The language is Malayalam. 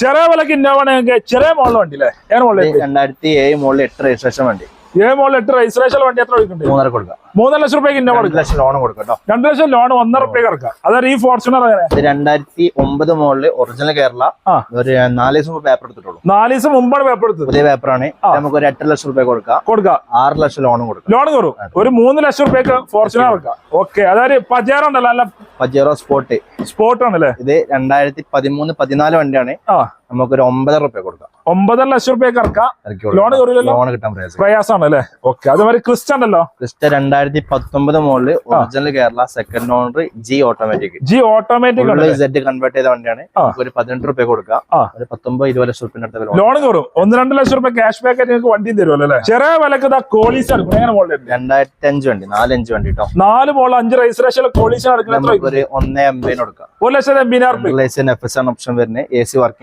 ചെറിയ വിലക്ക് ഇന്നോവ ചെറിയ മോളിൽ വണ്ടി അല്ലേ? 2007 മോളിൽ 8 രജിസ്ട്രേഷൻ വണ്ടി. 7 മോളിൽ 8 രജിസ്ട്രേഷൻ വണ്ടി എത്ര കൊടുക്കുന്നുണ്ട്? 3.5 കൊടുക്കാം. 3 ലക്ഷം രൂപയ്ക്ക് ഇന്നോവ 2 ലക്ഷം ലോൺ കൊടുക്കാം. 2 ലക്ഷം ലോൺ 1.5 രൂപയ്ക്ക് ഇറക്കാം. അതായത് ഈ ഫോർച്യൂണർ 2009 മോളില് ഒറിജിനൽ കേരള. ഒരു 4 ദിവസം മുമ്പ് പേപ്പർ എടുത്തിട്ടുള്ളൂ. 4 ദിവസം മുമ്പാണ് പേപ്പർ എടുത്തത്. പുതിയ പേപ്പറാണ്. നമുക്ക് ഒരു 8 ലക്ഷം രൂപ കൊടുക്കാം. 6 ലക്ഷം ലോണും കൊടുക്കാം. ലോൺ കയറും. ഒരു 3 ലക്ഷം രൂപയ്ക്ക് ഫോർച്യൂണർ ഇറക്കാം. ഓക്കെ. അതായത് പജേറോ ഉണ്ടല്ലോ, അല്ല പജേറോ സ്പോർട്ട് ആണല്ലേ? ഇത് 2013-14 വണ്ടിയാണ്. നമുക്കൊരു 9.5 രൂപ കൊടുക്കാം. 9.5 ലക്ഷം രൂപയ്ക്ക് ഇറക്കാം. ലോൺ ലോൺ കിട്ടാൻ പ്രയാസമാണ് അല്ലേ? ഓക്കെ. അതേമാതിരി ക്രിസ്റ്റ ഉണ്ടല്ലോ. ക്രിസ്റ്റ 2019 മോളില് original Kerala, second owner, G automatic convert ചെയ്ത വണ്ടിയാണ്. ഒരു 18 രൂപ കൊടുക്കാം. ഒരു 19-20 ലക്ഷം രൂപ ലോൺ കയറും. 1-2 ലക്ഷം രൂപ ക്യാഷ് ബാക്ക് ആയിട്ട് നിങ്ങൾക്ക് വണ്ടി തരുമല്ലോ അല്ലേ? ചെറിയ വിലക്ക് കോളീസ് എടുക്കും. എങ്ങനെ മോളിൽ 2005 വണ്ടി, 4-5 വണ്ടി കേട്ടോ. 4 മോളിൽ 5 രജിസ്ട്രേഷൻ കോളീസ് എടുക്കുന്നത് ഒരു 1.80 കൊടുക്കാം. 1,80,000 FS ആണ് ഓപ്ഷൻ വരുന്നത്. AC working